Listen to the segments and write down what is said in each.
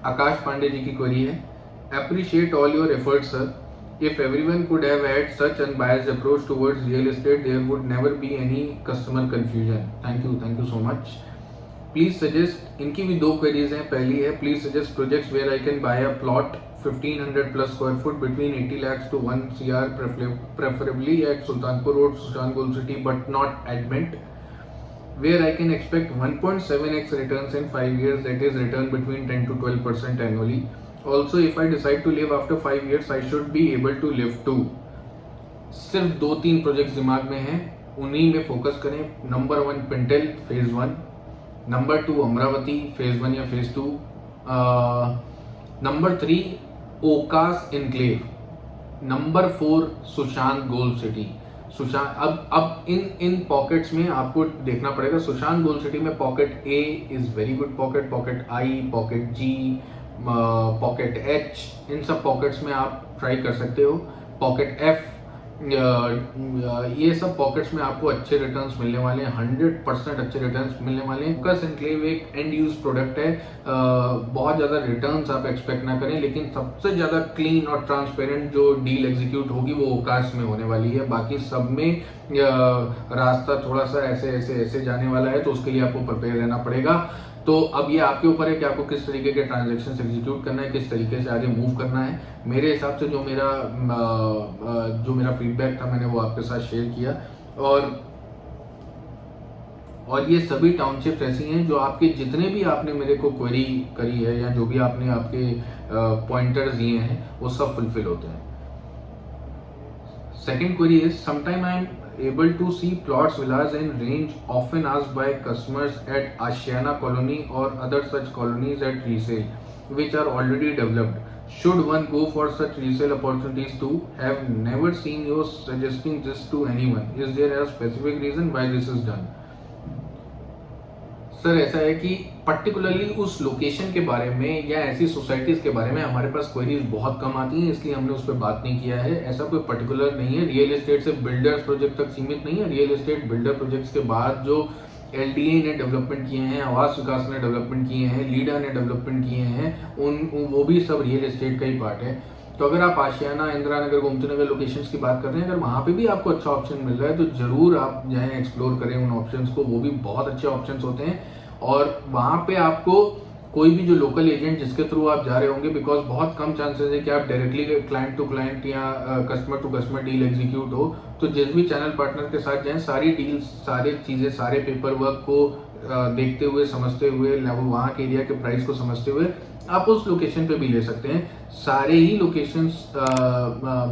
आकाश पांडे जी की क्वेरी है, appreciate all your efforts sir. If everyone could have had such unbiased approach towards real estate, there would never be any customer confusion. Thank you so much. Please suggest, इनकी भी दो queries हैं. पहली है, please suggest projects where I can buy a plot 1500 plus square foot between 80 lakhs to 1 CR, preferably at Sultanpur Road, Sushant Gold City, but not Advent, where I can expect 1.7x returns in 5 years, that is return between 10 to 12% annually. Also, if I decide to live after 5 years, I should be able to live too. सिर्फ 2-3 projects दिमाग में हैं, उन्हीं में focus करें. Number 1 पिंटल phase 1, number 2 Amravati phase 1 या phase 2, number 3 ओकास enclave, number 4 Sushant gold city. Sushant अब इन पॉकेट्स में आपको देखना पड़ेगा. सुशांत गोल्ड सिटी में pocket A is very good pocket, pocket I, pocket G, pocket H, इन सब पॉकेट्स में आप ट्राई कर सकते हो. पॉकेट एफ, ये सब पॉकेट्स में आपको अच्छे रिटर्न्स मिलने वाले हैं, 100% अच्छे रिटर्न्स मिलने वाले हैं. ओकास एनक्लेव एक एंड यूज प्रोडक्ट है, बहुत ज़्यादा रिटर्न्स आप एक्सपेक्ट ना करें, लेकिन सबसे ज़्यादा क्लीन और ट्रांसपेरेंट जो डील एग्जीक्यूट होगी वो ओकास में होने वाली है. बाकी सब में रास्ता थोड़ा सा ऐसे जाने वाला है, तो उसके लिए आपको प्रिपेयर रहना पड़ेगा. तो अब ये आपके ऊपर है कि आपको किस तरीके के ट्रांजैक्शंस एग्जीक्यूट करना है, किस तरीके से आगे मूव करना है. मेरे हिसाब से जो मेरा फीडबैक था मैंने वो आपके साथ शेयर किया. और ये सभी टाउनशिप्स ऐसी हैं जो आपके जितने भी आपने मेरे को क्वेरी करी है या जो भी आपने आपके पॉइंटर्स दिए हैं वो सब फुलफिल होते हैं. Second query is, sometime I am able to see plots, villas in range often asked by customers at Ashiana Colony or other such colonies at resale, which are already developed. Should one go for such resale opportunities too? Have never seen you suggesting this to anyone. Is there a specific reason why this is done? Sir ऐसा है कि particularly उस location के बारे में या ऐसी societies के बारे में हमारे पास क्वेरीज बहुत कम आती हैं, इसलिए हमने उस पर बात नहीं किया है. ऐसा कोई पर्टिकुलर नहीं है. रियल एस्टेट से बिल्डर्स प्रोजेक्ट तक सीमित नहीं है. रियल एस्टेट बिल्डर प्रोजेक्ट्स के बाद जो LDA ने डेवलपमेंट किए हैं, आवास विकास ने डेवलपमेंट किए हैं, लीडा ने डेवलपमेंट किए हैं, वो भी सब रियल एस्टेट का ही पार्ट है. तो अगर आप आशियाना, इंदिरा नगर, गोमती नगर लोकेशंस की बात कर रहे हैं, अगर वहाँ पे भी आपको अच्छा ऑप्शन मिल रहा है तो जरूर आप जाएं, एक्सप्लोर करें उन ऑप्शंस को. वो भी बहुत अच्छे ऑप्शंस होते हैं. और वहाँ पे आपको कोई भी जो लोकल एजेंट जिसके थ्रू आप जा रहे होंगे, बिकॉज बहुत कम चांसेस है कि आप डायरेक्टली क्लाइंट टू क्लाइंट या customer to customer deal execute हो. तो जिस भी चैनल पार्टनर के साथ जाएं, सारी डील्स, सारी चीज़ें, सारे पेपर वर्क को देखते हुए, समझते हुए, वहाँ के एरिया के प्राइस को समझते हुए आप उस लोकेशन पे भी ले सकते हैं. सारे ही लोकेशंस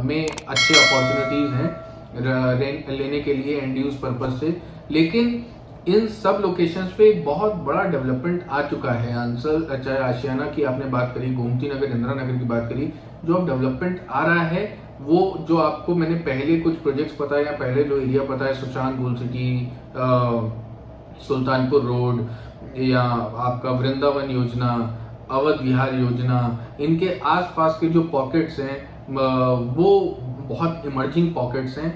में अच्छे अपॉर्चुनिटीज़ हैं लेने के लिए एंड यूज पर्पज से. लेकिन इन सब लोकेशंस पे एक बहुत बड़ा डेवलपमेंट आ चुका है. आंसर, चाहे आशियाना की आपने बात करी, गोमती नगर, इंदिरा नगर की बात करी, जो अब डेवलपमेंट आ रहा है वो जो आपको मैंने पहले कुछ प्रोजेक्ट्स पता है या पहले जो एरिया पता है, Sushant gold city, Sultanpur road या आपका वृंदावन योजना, अवध विहार योजना, इनके आसपास के जो पॉकेट्स हैं वो बहुत इमर्जिंग पॉकेट्स हैं.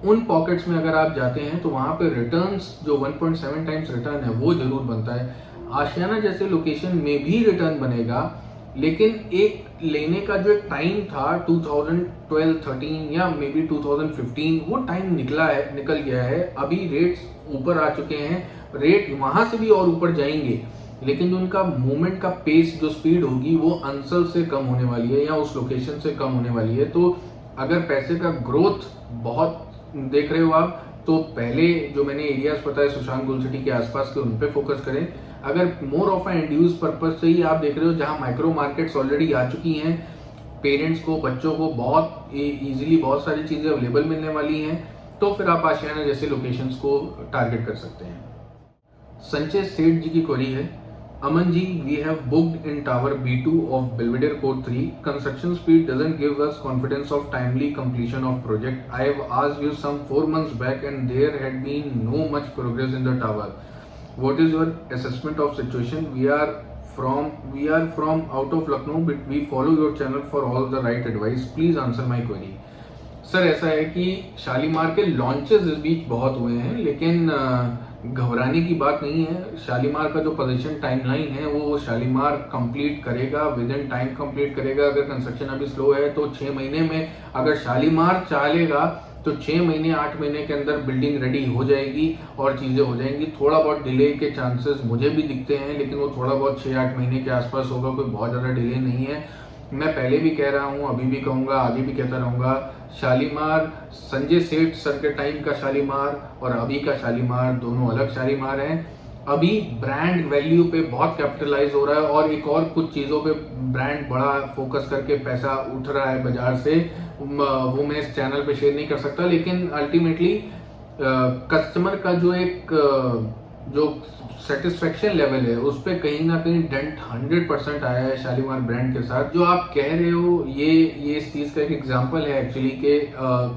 उन पॉकेट्स में अगर आप जाते हैं तो वहाँ पे रिटर्न्स जो 1.7 टाइम्स रिटर्न है वो जरूर बनता है. आशियाना जैसे लोकेशन में भी रिटर्न बनेगा, लेकिन एक लेने का जो एक टाइम था 2012-13 या मे बी 2015, वो टाइम निकल गया है. अभी रेट्स ऊपर आ चुके हैं, रेट वहाँ से भी और ऊपर जाएंगे, लेकिन जो उनका मूवमेंट का पेस, जो स्पीड होगी वो अंसल से कम होने वाली है या उस लोकेशन से कम होने वाली है. तो अगर पैसे का ग्रोथ बहुत देख रहे हो आप, तो पहले जो मैंने एरियाज पता है सुशांत गोल्ड सिटी के आसपास के, उन पे फोकस करें. अगर more of and use purpose से ही आप देख रहे हो जहां माइक्रो मार्केट्स ऑलरेडी आ चुकी हैं, पेरेंट्स को, बच्चों को बहुत इजीली बहुत सारी चीजें अवेलेबल मिलने वाली हैं, तो फिर आप आशियाना जैसे लोकेशंस को टारगेट कर सकते हैं. संजय सेठ जी की क्वेरी है, Aman ji, we have booked in Tower B2 of Belvedere Court 3. Construction speed doesn't give us confidence of timely completion of project. I have asked you some 4 months back and there had been no much progress in the tower. What is your assessment of situation? We are from out of Lucknow, but we follow your channel for all the right advice. Please answer my query. Sir ऐसा है कि शालीमार के launches इस बीच बहुत हुए हैं, लेकिन घबराने की बात नहीं है। शालीमार का जो पोजीशन टाइमलाइन है वो शालीमार कंप्लीट करेगा, विद इन टाइम कंप्लीट करेगा। अगर कंस्ट्रक्शन अभी स्लो है तो 6 महीने में, अगर शालीमार चालेगा तो 6 महीने 8 महीने के अंदर बिल्डिंग रेडी हो जाएगी और चीज़ें हो जाएंगी। थोड़ा बहुत डिले के चांसेस मुझे भी दिखते हैं, लेकिन वो थोड़ा बहुत 6-8 महीने के आसपास होगा, कोई बहुत ज़्यादा डिले नहीं है। मैं पहले भी कह रहा हूँ, अभी भी कहूँगा, आगे भी कहता रहूँगा, शालीमार संजय सेठ सर के टाइम का शालीमार और अभी का शालीमार दोनों अलग शालीमार हैं। अभी ब्रांड वैल्यू पे बहुत कैपिटलाइज हो रहा है और एक और कुछ चीज़ों पे ब्रांड बड़ा फोकस करके पैसा उठ रहा है बाजार से, वो मैं इस चैनल पे शेयर नहीं कर सकता। लेकिन अल्टीमेटली कस्टमर का जो एक जो सेटिस्फेक्शन लेवल है उस पर कहीं ना कहीं डेंट 100% आया है शालीमार ब्रांड के साथ। जो आप कह रहे हो ये इस चीज़ का एक एग्जांपल है एक्चुअली के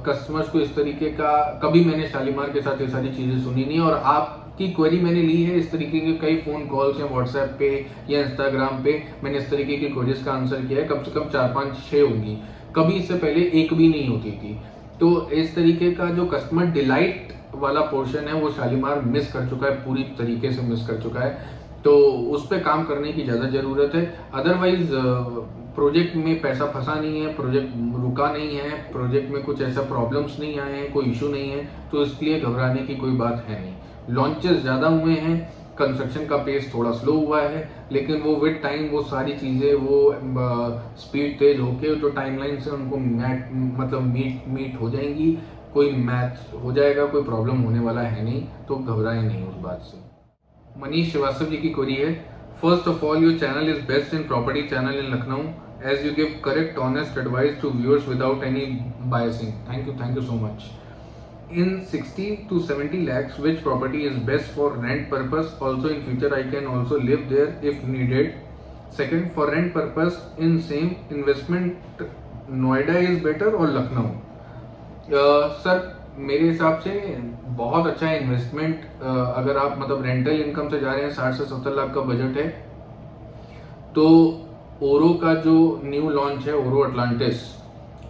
कस्टमर्स को इस तरीके का कभी मैंने शालीमार के साथ ये सारी चीज़ें सुनी नहीं। और आपकी क्वेरी मैंने ली है, इस तरीके के कई फ़ोन कॉल्स या व्हाट्सएप पे या इंस्टाग्राम पे मैंने इस तरीके की क्वेरीज का आंसर किया है, कम से कम 4-5-6 होंगी, कभी इससे पहले एक भी नहीं होती थी। तो इस तरीके का जो कस्टमर डिलाइट वाला पोर्शन है वो शालीमार मिस कर चुका है, पूरी तरीके से मिस कर चुका है। तो उस पर काम करने की ज़्यादा ज़रूरत है। अदरवाइज प्रोजेक्ट में पैसा फंसा नहीं है, प्रोजेक्ट रुका नहीं है, प्रोजेक्ट में कुछ ऐसा प्रॉब्लम्स नहीं आए हैं, कोई इशू नहीं है, तो इसलिए घबराने की कोई बात है नहीं। लॉन्चेस ज़्यादा हुए हैं, कंस्ट्रक्शन का पेस थोड़ा स्लो हुआ है, लेकिन वो विद टाइम वो सारी चीज़ें वो स्पीड तेज होके जो टाइमलाइन से उनको मीट हो जाएंगी, कोई मैच हो जाएगा, कोई प्रॉब्लम होने वाला है नहीं, तो घबराएं नहीं उस बात से। मनीष श्रीवास्तव जी की क्वेरी है, first of all your channel is best in property channel in Lucknow as you give correct honest advice to viewers without any biasing. Thank you so much. In 60 to 70 lakhs, which property is best for rent purpose? Also in future I can also live there if needed. Second, for rent purpose in same investment, Noida is better or Lucknow? Sir मेरे हिसाब से बहुत अच्छा है investment. अगर आप मतलब rental income से जा रहे हैं, 60 से 70 लाख का बजट है, तो ओरो का जो न्यू लॉन्च है ओरो अटलांटिस,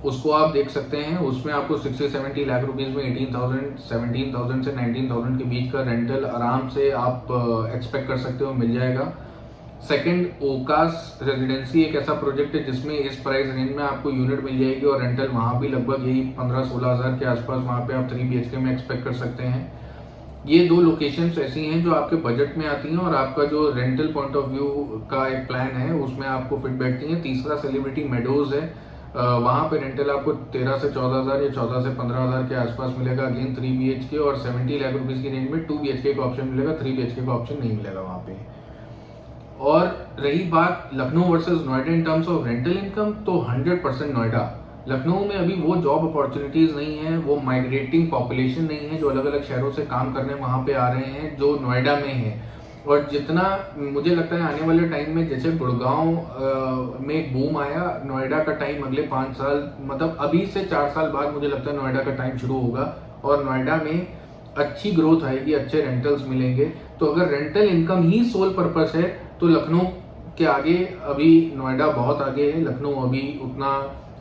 उसको आप देख सकते हैं। उसमें आपको 60-70 लाख रुपीस में 18,000, 17,000 से 19,000 के बीच का रेंटल आराम से आप एक्सपेक्ट कर सकते हो, मिल जाएगा। सेकंड, ओकास रेजिडेंसी एक ऐसा प्रोजेक्ट है जिसमें इस प्राइस रेंज में आपको यूनिट मिल जाएगी और रेंटल वहाँ भी लगभग यही 15-16 हज़ार के आसपास वहाँ पे आप 3 BHK में एक्सपेक्ट कर सकते हैं। ये दो लोकेशंस ऐसी हैं जो आपके बजट में आती हैं और आपका जो रेंटल पॉइंट ऑफ व्यू का एक प्लान है उसमें आपको फिट बैठती हैं। तीसरा सेलिब्रिटी मेडोज है, वहाँ पे रेंटल आपको 13 से 14 हज़ार या 14 से 15 हज़ार के आसपास मिलेगा, अगेन 3 BHK, और 70 लाख रुपीज़ की रेंज में 2 BHK का ऑप्शन मिलेगा, 3 BHK का ऑप्शन नहीं मिलेगा वहाँ पे। और रही बात Lucknow versus Noida in terms of rental income, तो 100% नोएडा। लखनऊ में अभी वो जॉब अपॉर्चुनिटीज़ नहीं है, वो माइग्रेटिंग पॉपुलेशन नहीं है जो अलग अलग शहरों से काम करने वहाँ पे आ रहे हैं जो नोएडा में है। और जितना मुझे लगता है आने वाले टाइम में जैसे गुड़गांव में एक बूम आया, नोएडा का टाइम अगले 5 साल मतलब अभी से 4 साल बाद मुझे लगता है नोएडा का टाइम शुरू होगा और नोएडा में अच्छी ग्रोथ आएगी, अच्छे रेंटल्स मिलेंगे। तो अगर रेंटल इनकम ही सोल पर्पस है तो लखनऊ के आगे अभी नोएडा बहुत आगे है। लखनऊ अभी उतना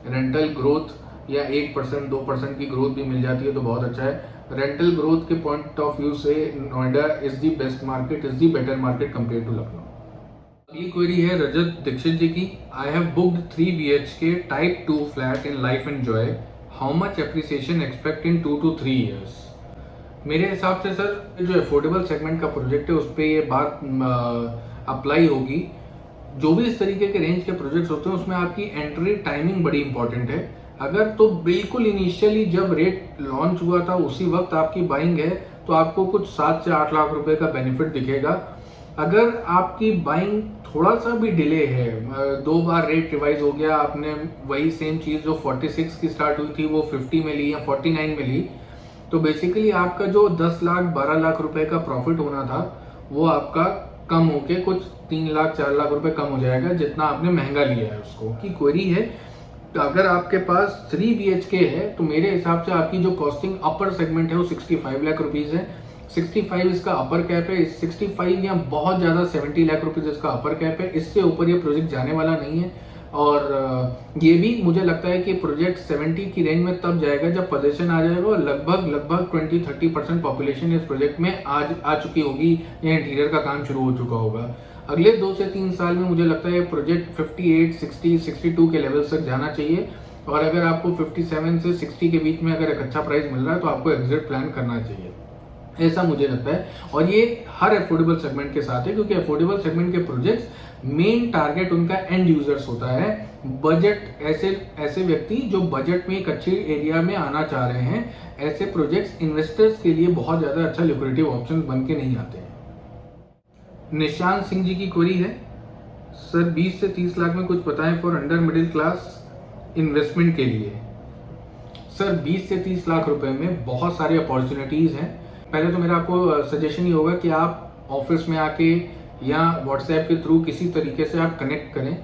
रेंटल ग्रोथ या 1% 2% की ग्रोथ भी मिल जाती है तो बहुत अच्छा है। रेंटल ग्रोथ के पॉइंट ऑफ व्यू से Noida is the best market, is the better market compare to Lucknow. अगली क्वेरी है रजत दीक्षित जी की, I have booked 3 BHK type 2 flat in Life and Joy, how much appreciation expect in 2 to 3 years? मेरे हिसाब से sir जो affordable segment का project है उस पर ये बात अप्लाई होगी। जो भी इस तरीके के रेंज के प्रोजेक्ट्स होते हैं उसमें आपकी एंट्री टाइमिंग बड़ी इंपॉर्टेंट है। अगर तो बिल्कुल इनिशियली जब रेट लॉन्च हुआ था उसी वक्त आपकी बाइंग है तो आपको कुछ 7 से 8 लाख रुपए का बेनिफिट दिखेगा। अगर आपकी बाइंग थोड़ा सा भी डिले है, 2 बार रेट रिवाइज हो गया, आपने वही सेम चीज़ जो 46 की स्टार्ट हुई थी वो 50 में ली या 49 में ली, तो बेसिकली आपका जो 10 लाख 12 लाख रुपए का प्रॉफिट होना था वो आपका कम होके कुछ 3 लाख 4 लाख रुपए कम हो जाएगा जितना आपने महंगा लिया है उसको। की क्वेरी है, तो अगर आपके पास 3 BHK है तो मेरे हिसाब से आपकी जो कॉस्टिंग अपर सेगमेंट है वो 65 लाख रुपीज़ है। 65 इसका अपर कैप है, 65 या बहुत ज़्यादा 70 लाख रुपीज़ इसका अपर कैप है। इससे ऊपर ये प्रोजेक्ट जाने वाला नहीं है और ये भी मुझे लगता है कि प्रोजेक्ट 70 की रेंज में तब जाएगा जब पोजीशन आ जाएगा और लगभग 20-30% पॉपुलेशन इस प्रोजेक्ट में आ चुकी होगी या इंटीरियर का काम शुरू हो चुका होगा। अगले 2 से 3 साल में मुझे लगता है प्रोजेक्ट 58, 60, 62 के लेवल तक जाना चाहिए और अगर आपको 57 से 60 के बीच में अगर एक अच्छा प्राइस मिल रहा है तो आपको एग्जिट प्लान करना चाहिए, ऐसा मुझे लगता है। और ये हर अफोर्डेबल सेगमेंट के साथ है क्योंकि अफोर्डेबल सेगमेंट के प्रोजेक्ट्स मेन टारगेट उनका एंड यूजर्स होता है, बजट ऐसे व्यक्ति जो बजट में एक अच्छी एरिया में आना चाह रहे हैं। ऐसे प्रोजेक्ट्स इन्वेस्टर्स के लिए बहुत ज्यादा अच्छा लिक्विडिटी ऑप्शन बन के नहीं आते हैं। निशांत सिंह जी की क्वेरी है, सर 20 से 30 लाख में कुछ बताएं for under middle class investment के लिए। सर 20 से 30 लाख रुपए में बहुत सारी अपॉर्चुनिटीज हैं। पहले तो मेरा आपको सजेशन ये होगा कि आप ऑफिस में आके या व्हाट्सएप के थ्रू किसी तरीके से आप कनेक्ट करें।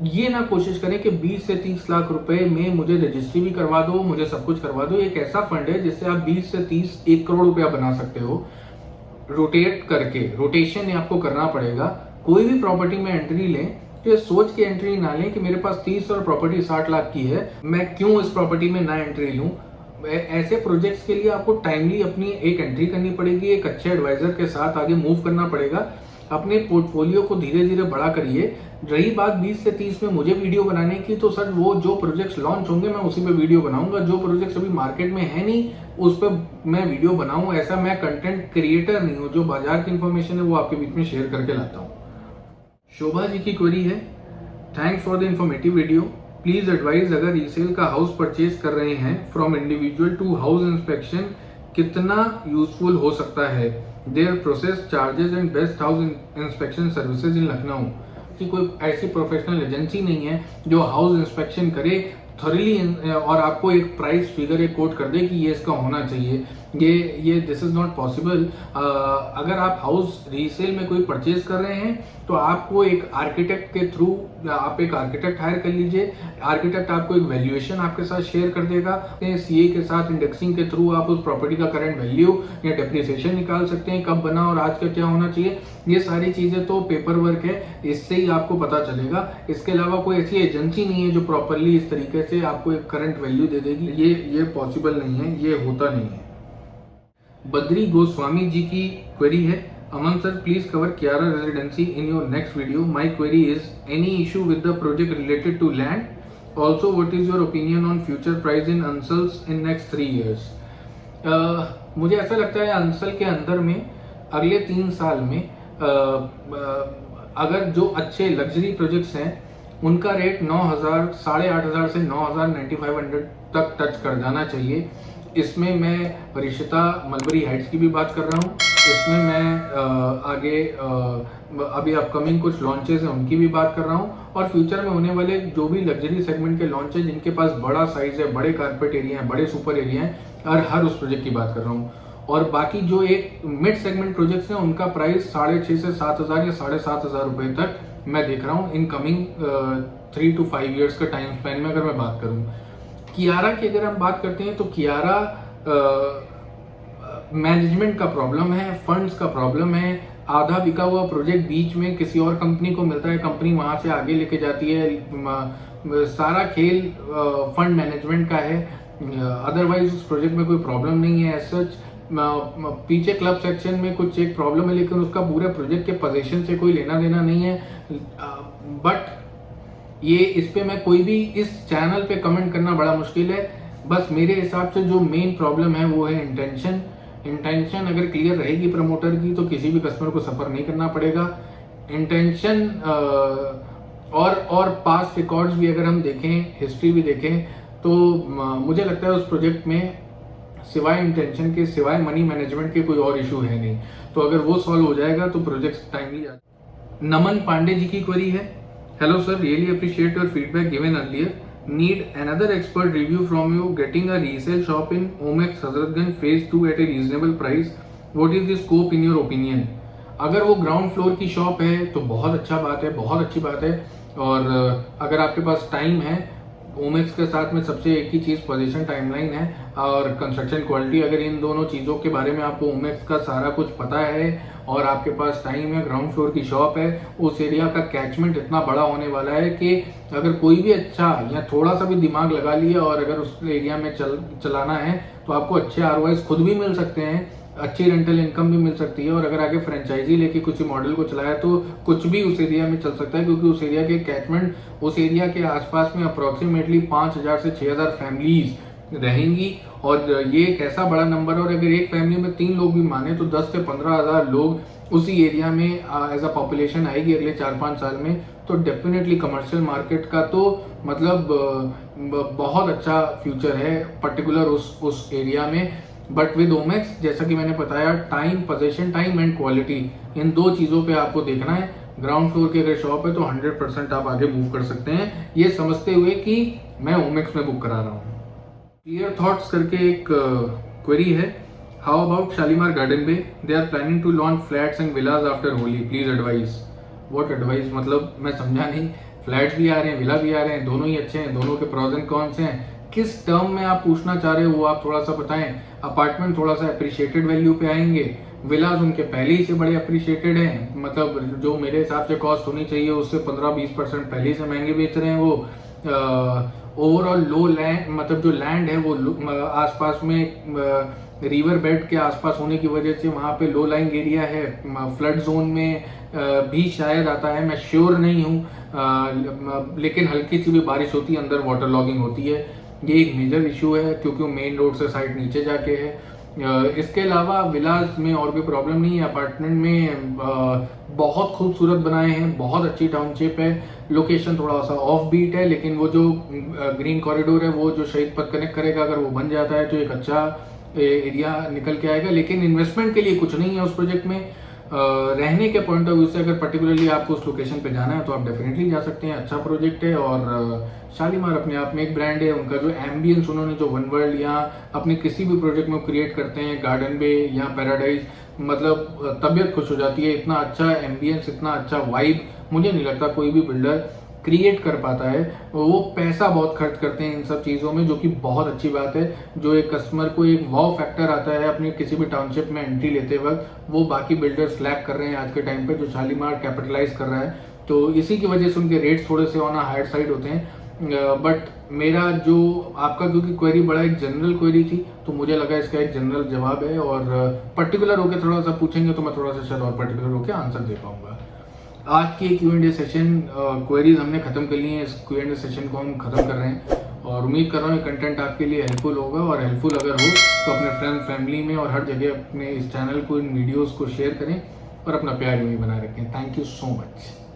ये ना कोशिश करें कि 20 से 30 लाख रुपए में मुझे रजिस्ट्री भी करवा दो, मुझे सब कुछ करवा दो। एक ऐसा फंड है जिससे आप 20 से 30 1 करोड़ रुपया बना सकते हो रोटेट करके। रोटेशन आपको करना पड़ेगा। कोई भी प्रॉपर्टी में एंट्री लें तो ये सोच के एंट्री ना लें कि मेरे पास 30 और प्रॉपर्टी 60 लाख की है, मैं क्यों इस प्रॉपर्टी में ना एंट्री लूं। ऐसे प्रोजेक्ट्स के लिए आपको टाइमली अपनी एक एंट्री करनी पड़ेगी, एक अच्छे एडवाइजर के साथ आगे मूव करना पड़ेगा। अपने पोर्टफोलियो को धीरे धीरे बड़ा करिए। रही बात 20 से 30 में मुझे वीडियो बनाने की, तो सर वो जो प्रोजेक्ट्स लॉन्च होंगे मैं उसी पे वीडियो बनाऊंगा। जो प्रोजेक्ट्स अभी मार्केट में है नहीं उस पर मैं वीडियो बनाऊं। ऐसा मैं कंटेंट क्रिएटर नहीं हूं। जो बाजार की इंफॉर्मेशन है वो आपके बीच में शेयर करके लाता हूं। शोभा जी की क्वेरी है, thanks for the informative video, please advise अगर रीसेल का हाउस परचेज कर रहे हैं from individual to house inspection कितना यूजफुल हो सकता है, their process, charges and best house inspection services in Lucknow. कि कोई ऐसी प्रोफेशनल एजेंसी नहीं है जो हाउस इंस्पेक्शन करे थॉरली और आपको एक प्राइस फिगर एक कोट कर दे कि ये इसका होना चाहिए। ये दिस इज नॉट पॉसिबल। अगर आप हाउस रीसेल में कोई परचेज कर रहे हैं तो आपको एक आर्किटेक्ट के थ्रू आप एक आर्किटेक्ट हायर कर लीजिए। आर्किटेक्ट आपको एक वैल्यूएशन आपके साथ शेयर कर देगा। सीए के साथ इंडेक्सिंग के थ्रू आप उस प्रॉपर्टी का करंट वैल्यू या डेप्रिसिएशन निकाल सकते हैं, कब बना और आज का क्या होना चाहिए। ये सारी चीजें तो पेपर वर्क है, इससे ही आपको पता चलेगा। इसके अलावा कोई ऐसी एजेंसी नहीं है जो प्रॉपरली इस तरीके से आपको एक करंट वैल्यू दे देगी। ये पॉसिबल नहीं है, ये होता नहीं है। बद्री गोस्वामी जी की क्वेरी है, Aman sir please cover Kiara residency in your next video. My query is any issue with the project related to land, also what is your opinion on future price in Ansals in next 3 years। मुझे ऐसा लगता है अंसल के अंदर में अगले 3 साल में अगर जो अच्छे लग्जरी प्रोजेक्ट्स हैं उनका रेट 9,000, 8,500 से 9,000, 9,500 तक टच कर जाना चाहिए। इसमें मैं रिश्ता मलबरी हाइट्स की भी बात कर रहा हूँ। इसमें मैं आगे अभी अपकमिंग कुछ लॉन्चेस हैं उनकी भी बात कर रहा हूँ और फ्यूचर में होने वाले जो भी लग्जरी सेगमेंट के लॉन्च है जिनके पास बड़ा साइज है, बड़े कारपेट एरिया है, बड़े सुपर एरिया है, और हर उस प्रोजेक्ट की बात कर रहा हूँ। और बाकी जो एक मिड सेगमेंट प्रोजेक्ट्स हैं उनका प्राइस 6,500 से 7,000 या 7,500 रुपए तक मैं देख रहा हूँ इन कमिंग 3 to 5 years का टाइम स्पेन में। अगर मैं बात करूँ कियारा की, अगर हम बात करते हैं तो कियारा मैनेजमेंट का प्रॉब्लम है, फंड्स का प्रॉब्लम है। आधा बिका हुआ प्रोजेक्ट बीच में किसी और कंपनी को मिलता है, कंपनी वहां से आगे लेके जाती है। सारा खेल फंड मैनेजमेंट का है। अदरवाइज उस प्रोजेक्ट में कोई प्रॉब्लम नहीं है एज सच। पीछे क्लब सेक्शन में कुछ एक प्रॉब्लम है लेकिन उसका पूरे प्रोजेक्ट के पोजीशन से कोई लेना देना नहीं है। बट ये इस पे मैं कोई भी इस चैनल पे कमेंट करना बड़ा मुश्किल है। बस मेरे हिसाब से जो मेन प्रॉब्लम है वो है इंटेंशन अगर क्लियर रहेगी प्रमोटर की तो किसी भी कस्टमर को सफर नहीं करना पड़ेगा। इंटेंशन और पास्ट रिकॉर्ड्स भी अगर हम देखें, हिस्ट्री भी देखें, तो मुझे लगता है उस प्रोजेक्ट में सिवाय इंटेंशन के, सिवाय मनी मैनेजमेंट के कोई और इशू है नहीं। तो अगर वो सॉल्व हो जाएगा तो प्रोजेक्ट टाइमली आ। नमन पांडे जी की क्वेरी है, hello sir, really appreciate your feedback given earlier, need another expert review from you, getting a resale shop in Omaxe Hazratganj phase 2 at a reasonable price, what is the scope in your opinion. अगर वो ground floor की shop है तो बहुत अच्छा बात है, बहुत अच्छी बात है। और अगर आपके पास टाइम है ओमेक्स के साथ में सबसे एक ही चीज़ पोजीशन टाइमलाइन है और कंस्ट्रक्शन क्वालिटी। अगर इन दोनों चीज़ों के बारे में आपको ओमेक्स का सारा कुछ पता है और आपके पास टाइम है, ग्राउंड फ्लोर की शॉप है, उस एरिया का कैचमेंट इतना बड़ा होने वाला है कि अगर कोई भी अच्छा या थोड़ा सा भी दिमाग लगा लिया और अगर उस एरिया में चलाना है तो आपको अच्छे ROIs खुद भी मिल सकते हैं, अच्छी रेंटल इनकम भी मिल सकती है और अगर आगे फ्रेंचाइजी लेके कुछ मॉडल को चलाया तो कुछ भी उस एरिया में चल सकता है, क्योंकि उस एरिया के कैचमेंट, उस एरिया के आसपास में अप्रोक्सीमेटली 5000 से 6000 फैमिलीज रहेंगी और ये एक ऐसा बड़ा नंबर, और अगर एक फैमिली में 3 लोग भी माने तो 10 से 15,000 लोग उसी एरिया में एज अ पॉपुलेशन आएगी अगले 4-5 साल में। तो डेफिनेटली कमर्शियल मार्केट का तो मतलब बहुत अच्छा फ्यूचर है पर्टिकुलर उस एरिया में। बट विद ओमेक्स जैसा कि मैंने बताया, time, position time and quality, इन 2 चीज़ों पे आपको देखना है। ग्राउंड फ्लोर की अगर शॉप है तो 100% आप आगे मूव कर सकते हैं, ये समझते हुए कि मैं ओमेक्स में बुक करा रहा हूँ। क्लियर थॉट्स करके एक क्वेरी है, how about Shalimar Garden Bay, they are planning to launch flats and villas after Holi, please advice. What advice मतलब मैं समझा नहीं। फ्लैट्स भी आ रहे हैं, विला भी आ रहे हैं, दोनों ही अच्छे हैं, दोनों के प्रॉज एंड कॉन्स हैं। किस टर्म में आप पूछना चाह रहे हो वो आप थोड़ा सा बताएं। अपार्टमेंट थोड़ा सा अप्रिशिएटेड वैल्यू पे आएंगे, विलाज उनके पहले ही से बड़े अप्रिशिएटेड हैं, मतलब जो मेरे हिसाब से कॉस्ट होनी चाहिए उससे 15-20% पहले से महंगे बेच रहे हैं वो। ओवरऑल लो लैंड, मतलब जो लैंड है वो आसपास में रिवर बेड के आसपास होने की वजह से वहाँ पे लो लाइंग एरिया है, फ्लड जोन में भी शायद आता है, मैं श्योर नहीं हूँ, लेकिन हल्की सी भी बारिश होती है अंदर वाटर लॉगिंग होती है। ये एक मेजर इशू है क्योंकि मेन रोड से साइड नीचे जाके है। इसके अलावा विलास में और भी प्रॉब्लम नहीं है। अपार्टमेंट में बहुत खूबसूरत बनाए हैं, बहुत अच्छी टाउनशिप है, लोकेशन थोड़ा सा ऑफ बीट है, लेकिन वो जो ग्रीन कॉरिडोर है वो जो शहीद पथ कनेक्ट करेगा, अगर वो बन जाता है तो एक अच्छा एरिया निकल के आएगा। लेकिन इन्वेस्टमेंट के लिए कुछ नहीं है उस प्रोजेक्ट में। रहने के पॉइंट ऑफ व्यू से अगर पर्टिकुलरली आपको उस लोकेशन पे जाना है तो आप डेफिनेटली जा सकते हैं, अच्छा प्रोजेक्ट है। और शालीमार अपने आप में एक ब्रांड है, उनका जो एम्बियंस उन्होंने जो वन वर्ल्ड या अपने किसी भी प्रोजेक्ट में क्रिएट करते हैं, गार्डन बे या पैराडाइज, मतलब तबीयत खुश हो जाती है। इतना अच्छा एम्बियंस, इतना अच्छा वाइब मुझे नहीं लगता कोई भी बिल्डर क्रिएट कर पाता है। वो पैसा बहुत खर्च करते हैं इन सब चीज़ों में, जो कि बहुत अच्छी बात है। जो एक कस्टमर को एक वाव फैक्टर आता है अपनी किसी भी टाउनशिप में एंट्री लेते वक्त, वो बाकी बिल्डर्स लैक कर रहे हैं आज के टाइम पे, जो शालीमार कैपिटलाइज कर रहा है। तो इसी की वजह से उनके रेट्स थोड़े से ऑन हायर साइड होते हैं। बट मेरा जो आपका, क्योंकि क्वेरी बड़ा एक जनरल क्वेरी थी तो मुझे लगा इसका एक जनरल जवाब है, और पर्टिकुलर होकर थोड़ा सा पूछेंगे तो मैं थोड़ा सा शायद और पर्टिकुलर होकर आंसर दे पाऊंगा। आज की Q&A सेशन क्वेरीज हमने खत्म कर ली हैं, इस Q&A सेशन को हम खत्म कर रहे हैं और उम्मीद कर रहा हूँ कंटेंट आपके लिए हेल्पफुल होगा। और हेल्पफुल अगर हो तो अपने फ्रेंड फैमिली में और हर जगह अपने इस चैनल को, इन वीडियोस को शेयर करें और अपना प्यार यूं ही बनाए रखें। Thank you so much.